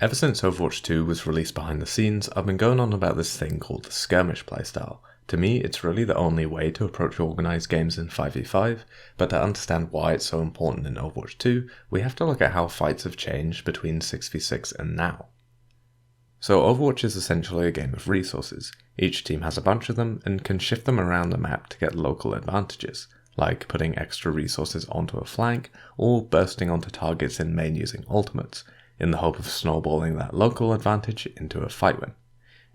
Ever since Overwatch 2 was released behind the scenes, I've been going on about this thing called the skirmish playstyle. To me, it's really the only way to approach organised games in 5v5, but to understand why it's so important in Overwatch 2, we have to look at how fights have changed between 6v6 and now. So Overwatch is essentially a game of resources. Each team has a bunch of them and can shift them around the map to get local advantages, like putting extra resources onto a flank or bursting onto targets in main using ultimates, in the hope of snowballing that local advantage into a fight win.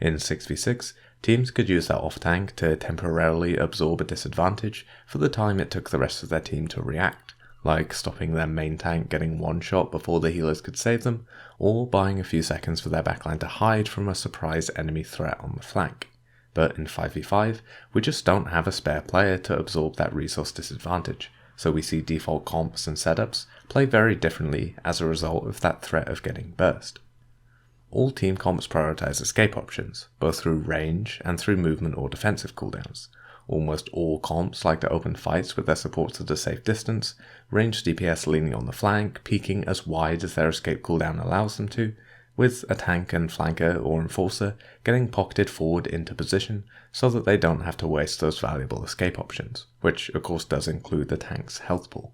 In 6v6, teams could use their off-tank to temporarily absorb a disadvantage for the time it took the rest of their team to react, like stopping their main tank getting one shot before the healers could save them, or buying a few seconds for their backline to hide from a surprise enemy threat on the flank. But in 5v5, we just don't have a spare player to absorb that resource disadvantage, so we see default comps and setups play very differently as a result of that threat of getting burst. All team comps prioritize escape options, both through range and through movement or defensive cooldowns. Almost all comps like to open fights with their supports at a safe distance, ranged DPS leaning on the flank, peeking as wide as their escape cooldown allows them to, with a tank and flanker or enforcer getting pocketed forward into position so that they don't have to waste those valuable escape options, which of course does include the tank's health pool.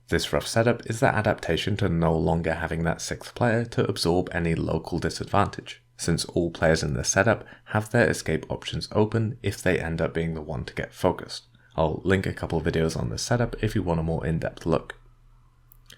This rough setup is the adaptation to no longer having that sixth player to absorb any local disadvantage, since all players in this setup have their escape options open if they end up being the one to get focused. I'll link a couple videos on this setup if you want a more in-depth look.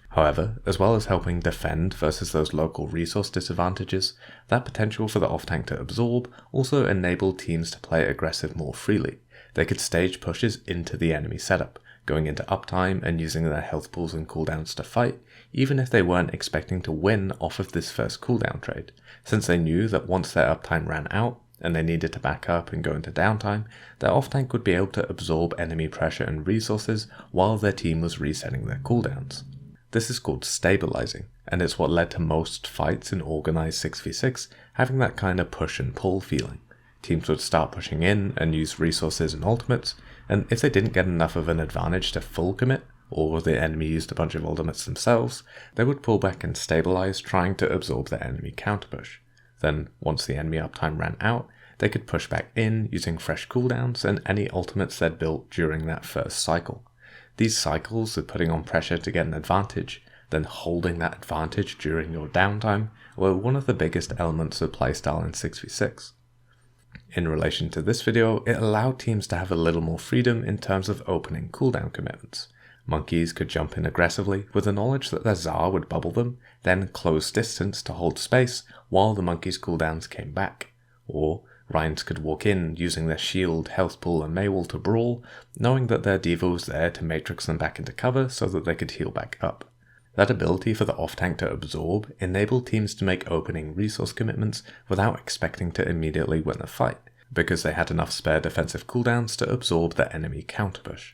However, as well as helping defend versus those local resource disadvantages, that potential for the off-tank to absorb also enabled teams to play aggressive more freely. They could stage pushes into the enemy setup, going into uptime and using their health pools and cooldowns to fight, even if they weren't expecting to win off of this first cooldown trade, since they knew that once their uptime ran out, and they needed to back up and go into downtime, their off-tank would be able to absorb enemy pressure and resources while their team was resetting their cooldowns. This is called stabilizing, and it's what led to most fights in organized 6v6 having that kind of push and pull feeling. Teams would start pushing in and use resources and ultimates, and if they didn't get enough of an advantage to full commit, or the enemy used a bunch of ultimates themselves, they would pull back and stabilize, trying to absorb the enemy counterpush. Then, once the enemy uptime ran out, they could push back in using fresh cooldowns and any ultimates they'd built during that first cycle. These cycles of putting on pressure to get an advantage, then holding that advantage during your downtime, were one of the biggest elements of playstyle in 6v6. In relation to this video, it allowed teams to have a little more freedom in terms of opening cooldown commitments. Monkeys could jump in aggressively with the knowledge that their Tsar would bubble them, then close distance to hold space while the monkeys' cooldowns came back. Or Ryans could walk in using their shield, health pool and Maywall to brawl, knowing that their diva was there to matrix them back into cover so that they could heal back up. That ability for the off-tank to absorb enabled teams to make opening resource commitments without expecting to immediately win a fight, because they had enough spare defensive cooldowns to absorb the enemy counterpush.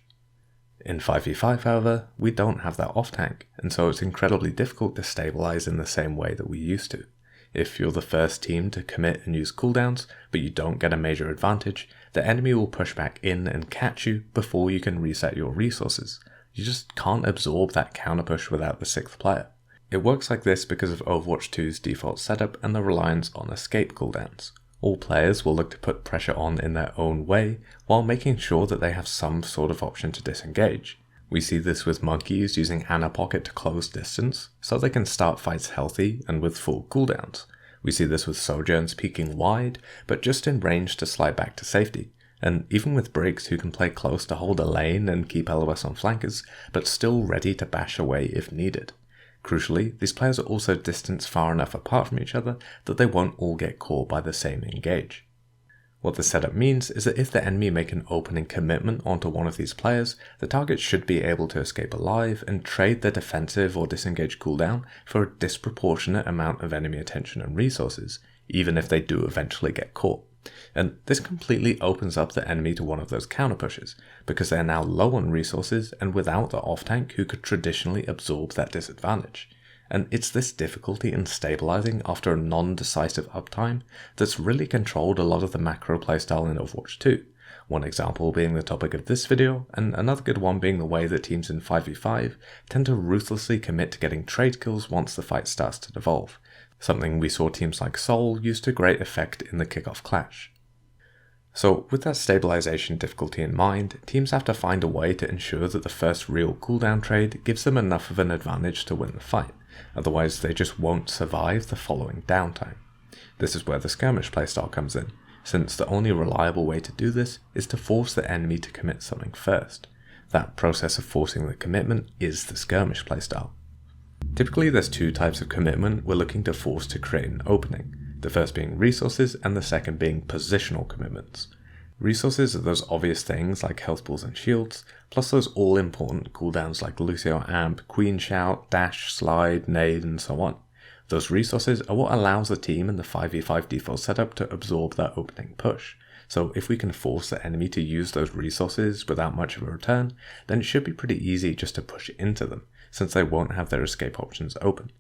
In 5v5, however, we don't have that off-tank, and so it's incredibly difficult to stabilize in the same way that we used to. If you're the first team to commit and use cooldowns, but you don't get a major advantage, the enemy will push back in and catch you before you can reset your resources. You just can't absorb that counterpush without the sixth player. It works like this because of Overwatch 2's default setup and the reliance on escape cooldowns. All players will look to put pressure on in their own way, while making sure that they have some sort of option to disengage. We see this with monkeys using Ana Pocket to close distance, so they can start fights healthy and with full cooldowns. We see this with Sojourns peeking wide, but just in range to slide back to safety. And even with Briggs who can play close to hold a lane and keep LOS on flankers, but still ready to bash away if needed. Crucially, these players are also distanced far enough apart from each other that they won't all get caught by the same engage. What the setup means is that if the enemy make an opening commitment onto one of these players, the target should be able to escape alive and trade their defensive or disengage cooldown for a disproportionate amount of enemy attention and resources, even if they do eventually get caught. And this completely opens up the enemy to one of those counter pushes, because they are now low on resources and without the off-tank who could traditionally absorb that disadvantage. And it's this difficulty in stabilizing after a non-decisive uptime that's really controlled a lot of the macro playstyle in Overwatch 2. One example being the topic of this video, and another good one being the way that teams in 5v5 tend to ruthlessly commit to getting trade kills once the fight starts to devolve. something we saw teams like Seoul use to great effect in the kickoff clash. So with that stabilization difficulty in mind, teams have to find a way to ensure that the first real cooldown trade gives them enough of an advantage to win the fight, otherwise they just won't survive the following downtime. This is where the skirmish playstyle comes in, since the only reliable way to do this is to force the enemy to commit something first. That process of forcing the commitment is the skirmish playstyle. Typically there's two types of commitment we're looking to force to create an opening, the first being resources and the second being positional commitments. Resources are those obvious things like health pools and shields, plus those all-important cooldowns like Lucio Amp, Queen Shout, Dash, Slide, Nade, and so on. Those resources are what allows the team in the 5v5 default setup to absorb that opening push. So if we can force the enemy to use those resources without much of a return, then it should be pretty easy just to push into them, since they won't have their escape options open.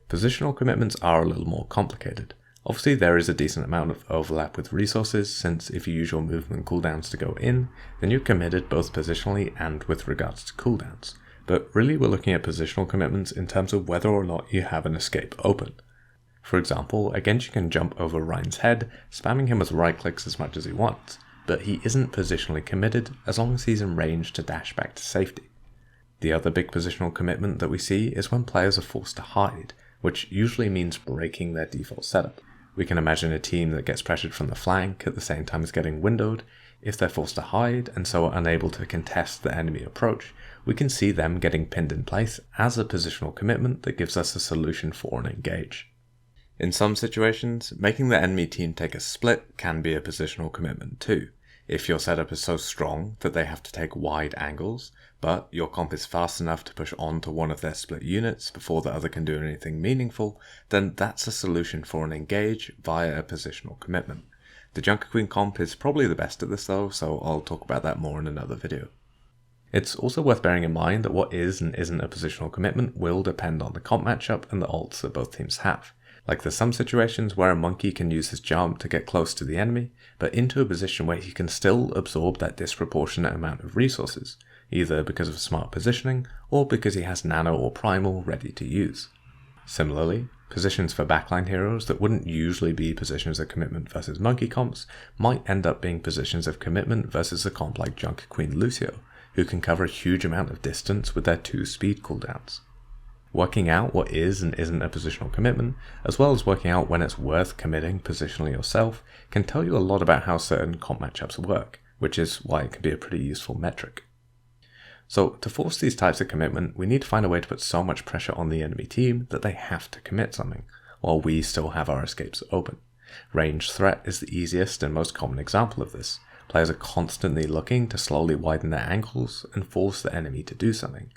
Positional commitments are a little more complicated. Obviously there is a decent amount of overlap with resources, since if you use your movement cooldowns to go in, then you're committed both positionally and with regards to cooldowns. But really we're looking at positional commitments in terms of whether or not you have an escape open. For example, a Genji can jump over Ryan's head, spamming him with right clicks as much as he wants, but he isn't positionally committed as long as he's in range to dash back to safety. The other big positional commitment that we see is when players are forced to hide, which usually means breaking their default setup. We can imagine a team that gets pressured from the flank at the same time as getting windowed. If they're forced to hide and so are unable to contest the enemy approach, we can see them getting pinned in place as a positional commitment that gives us a solution for an engage. In some situations, making the enemy team take a split can be a positional commitment too. If your setup is so strong that they have to take wide angles, but your comp is fast enough to push on to one of their split units before the other can do anything meaningful, then that's a solution for an engage via a positional commitment. The Junker Queen comp is probably the best at this though, so I'll talk about that more in another video. It's also worth bearing in mind that what is and isn't a positional commitment will depend on the comp matchup and the ults that both teams have. Like there's some situations where a monkey can use his jump to get close to the enemy, but into a position where he can still absorb that disproportionate amount of resources, either because of smart positioning or because he has nano or primal ready to use. Similarly, positions for backline heroes that wouldn't usually be positions of commitment versus monkey comps might end up being positions of commitment versus a comp like Junker Queen Lucio, who can cover a huge amount of distance with their 2 speed cooldowns. Working out what is and isn't a positional commitment, as well as working out when it's worth committing positionally yourself, can tell you a lot about how certain comp matchups work, which is why it can be a pretty useful metric. So to force these types of commitment, we need to find a way to put so much pressure on the enemy team that they have to commit something, while we still have our escapes open. Ranged threat is the easiest and most common example of this. Players are constantly looking to slowly widen their angles and force the enemy to do something.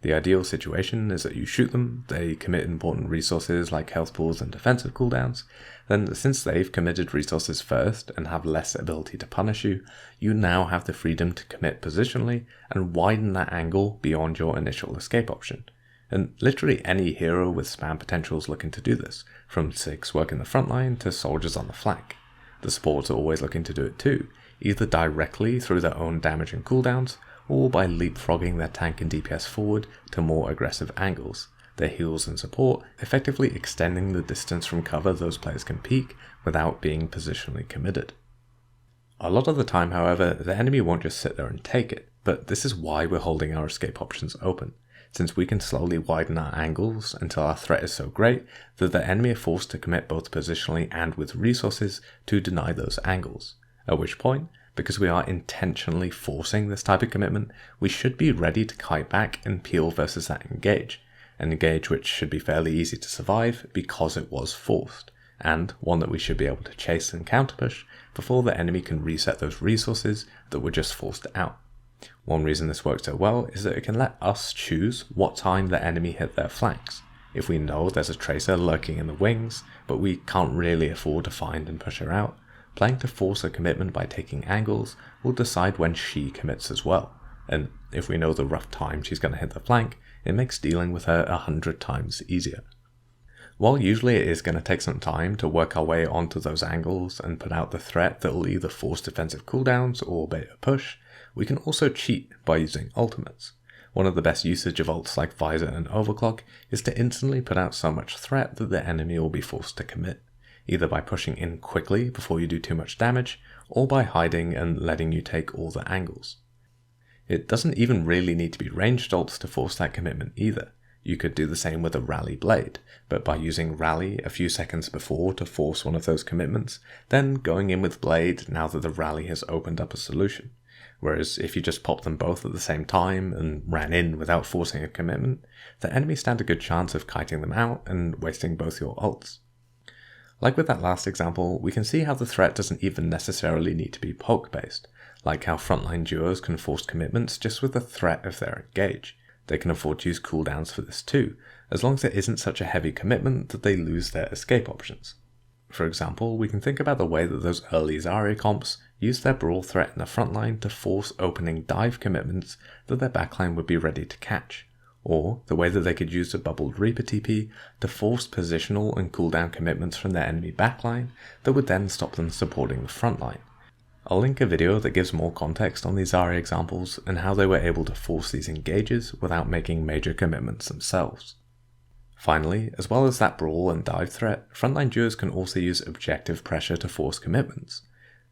The ideal situation is that you shoot them, they commit important resources like health pools and defensive cooldowns, then since they've committed resources first and have less ability to punish you, you now have the freedom to commit positionally and widen that angle beyond your initial escape option. And literally any hero with spam potential is looking to do this, from 6 working the front line to soldiers on the flank. The supports are always looking to do it too, either directly through their own damage and cooldowns, or by leapfrogging their tank and DPS forward to more aggressive angles, their heals and support effectively extending the distance from cover those players can peek without being positionally committed. A lot of the time, however, the enemy won't just sit there and take it, but this is why we're holding our escape options open, since we can slowly widen our angles until our threat is so great that the enemy are forced to commit both positionally and with resources to deny those angles, at which point, because we are intentionally forcing this type of commitment, we should be ready to kite back and peel versus that engage, an engage which should be fairly easy to survive because it was forced, and one that we should be able to chase and counterpush before the enemy can reset those resources that were just forced out. One reason this works so well is that it can let us choose what time the enemy hit their flanks. If we know there's a tracer lurking in the wings, but we can't really afford to find and push her out, playing to force a commitment by taking angles will decide when she commits as well, and if we know the rough time she's going to hit the flank, it makes dealing with her 100 times easier. While usually it is going to take some time to work our way onto those angles and put out the threat that will either force defensive cooldowns or bait a push, we can also cheat by using ultimates. One of the best usage of ults like Visor and Overclock is to instantly put out so much threat that the enemy will be forced to commit, either by pushing in quickly before you do too much damage, or by hiding and letting you take all the angles. It doesn't even really need to be ranged ults to force that commitment either. You could do the same with a Rally Blade, but by using Rally a few seconds before to force one of those commitments, then going in with Blade now that the Rally has opened up a solution. Whereas if you just popped them both at the same time and ran in without forcing a commitment, the enemy stand a good chance of kiting them out and wasting both your ults. Like with that last example, we can see how the threat doesn't even necessarily need to be poke-based, like how frontline duos can force commitments just with the threat of their engage. They can afford to use cooldowns for this too, as long as it isn't such a heavy commitment that they lose their escape options. For example, we can think about the way that those early Zarya comps used their brawl threat in the frontline to force opening dive commitments that their backline would be ready to catch, or the way that they could use a bubbled Reaper TP to force positional and cooldown commitments from their enemy backline that would then stop them supporting the frontline. I'll link a video that gives more context on these Zarya examples and how they were able to force these engages without making major commitments themselves. Finally, as well as that brawl and dive threat, frontline duos can also use objective pressure to force commitments.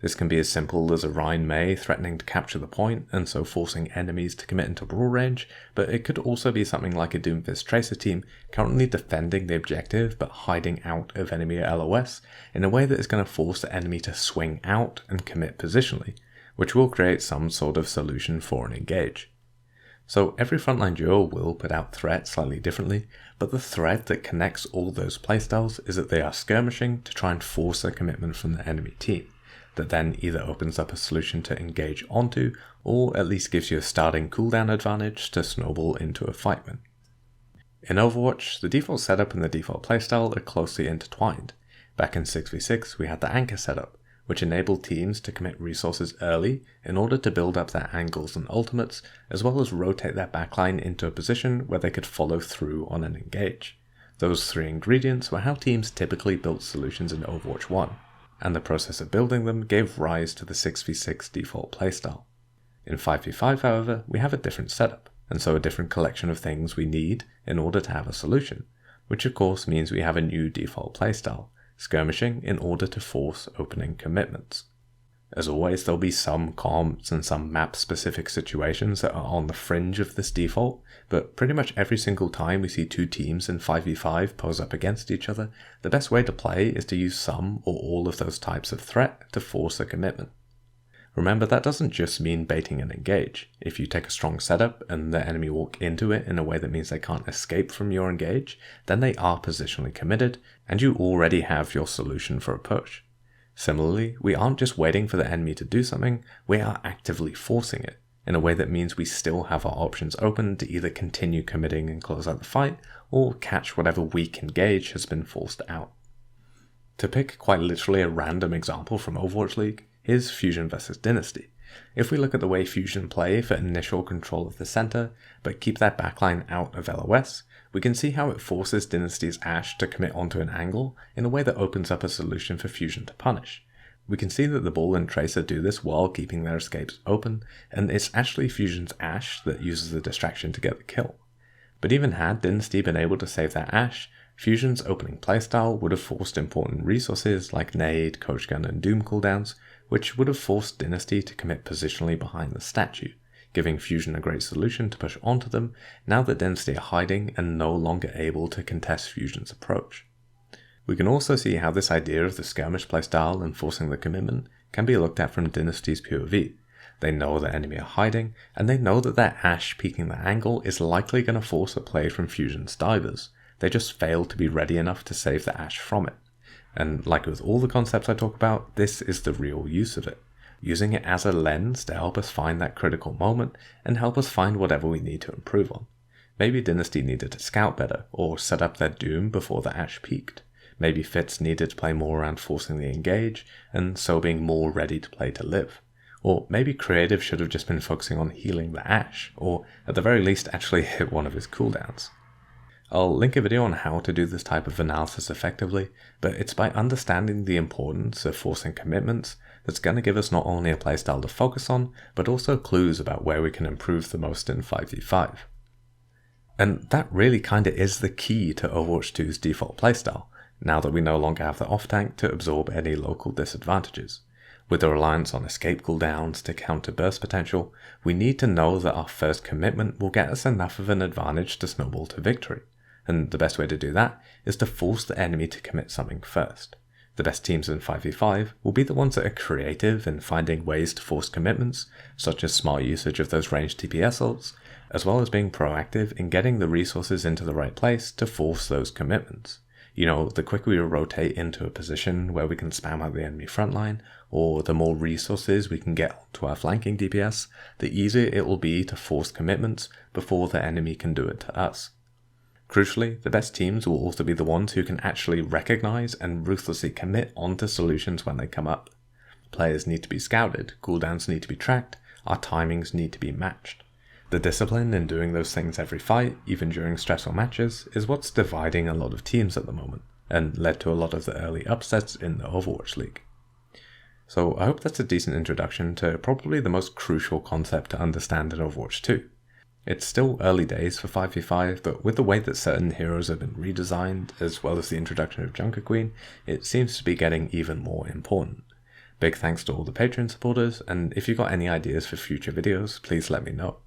This can be as simple as a Rein Mei threatening to capture the point and so forcing enemies to commit into brawl range, but it could also be something like a Doomfist Tracer team currently defending the objective but hiding out of enemy LOS in a way that is going to force the enemy to swing out and commit positionally, which will create some sort of solution for an engage. So every frontline duo will put out threat slightly differently, but the thread that connects all those playstyles is that they are skirmishing to try and force a commitment from the enemy team, that then either opens up a solution to engage onto, or at least gives you a starting cooldown advantage to snowball into a fight win. In Overwatch, the default setup and the default playstyle are closely intertwined. Back in 6v6 we had the anchor setup, which enabled teams to commit resources early in order to build up their angles and ultimates, as well as rotate their backline into a position where they could follow through on an engage. Those three ingredients were how teams typically built solutions in Overwatch 1, and the process of building them gave rise to the 6v6 default playstyle. In 5v5, however, we have a different setup, and so a different collection of things we need in order to have a solution, which of course means we have a new default playstyle, skirmishing in order to force opening commitments. As always, there'll be some comps and some map-specific situations that are on the fringe of this default, but pretty much every single time we see two teams in 5v5 pose up against each other, the best way to play is to use some or all of those types of threat to force a commitment. Remember, that doesn't just mean baiting an engage. If you take a strong setup and the enemy walk into it in a way that means they can't escape from your engage, then they are positionally committed, and you already have your solution for a push. Similarly, we aren't just waiting for the enemy to do something, we are actively forcing it, in a way that means we still have our options open to either continue committing and close out the fight, or catch whatever weak engage has been forced out. To pick quite literally a random example from Overwatch League, here's Fusion vs Dynasty. If we look at the way Fusion play for initial control of the center, but keep that backline out of LOS, we can see how it forces Dynasty's Ashe to commit onto an angle in a way that opens up a solution for Fusion to punish. We can see that the Bull and Tracer do this while keeping their escapes open, and it's actually Fusion's Ashe that uses the distraction to get the kill. But even had Dynasty been able to save that Ashe, Fusion's opening playstyle would have forced important resources like Nade, Coach Gun and Doom cooldowns, which would have forced Dynasty to commit positionally behind the statue, giving Fusion a great solution to push onto them now that Dynasty are hiding and no longer able to contest Fusion's approach. We can also see how this idea of the skirmish playstyle and forcing the commitment can be looked at from Dynasty's POV. They know the enemy are hiding, and they know that their Ashe peeking the angle is likely going to force a play from Fusion's divers. They just fail to be ready enough to save the Ashe from it. And like with all the concepts I talk about, this is the real use of it. Using it as a lens to help us find that critical moment and help us find whatever we need to improve on. Maybe Dynasty needed to scout better or set up their Doom before the Ashe peaked. Maybe Fitz needed to play more around forcing the engage and so being more ready to play to live. Or maybe Creative should have just been focusing on healing the Ashe, or at the very least actually hit one of his cooldowns. I'll link a video on how to do this type of analysis effectively, but it's by understanding the importance of forcing commitments that's going to give us not only a playstyle to focus on, but also clues about where we can improve the most in 5v5. And that really kinda is the key to Overwatch 2's default playstyle, now that we no longer have the off-tank to absorb any local disadvantages. With the reliance on escape cooldowns to counter burst potential, we need to know that our first commitment will get us enough of an advantage to snowball to victory, and the best way to do that is to force the enemy to commit something first. The best teams in 5v5 will be the ones that are creative in finding ways to force commitments, such as smart usage of those ranged TPS ults, as well as being proactive in getting the resources into the right place to force those commitments. You know, the quicker we rotate into a position where we can spam out the enemy frontline, or the more resources we can get to our flanking DPS, the easier it will be to force commitments before the enemy can do it to us. Crucially, the best teams will also be the ones who can actually recognize and ruthlessly commit onto solutions when they come up. Players need to be scouted, cooldowns need to be tracked, our timings need to be matched. The discipline in doing those things every fight, even during stressful matches, is what's dividing a lot of teams at the moment, and led to a lot of the early upsets in the Overwatch League. So I hope that's a decent introduction to probably the most crucial concept to understand in Overwatch 2. It's still early days for 5v5, but with the way that certain heroes have been redesigned, as well as the introduction of Junker Queen, it seems to be getting even more important. Big thanks to all the Patreon supporters, and if you've got any ideas for future videos, please let me know.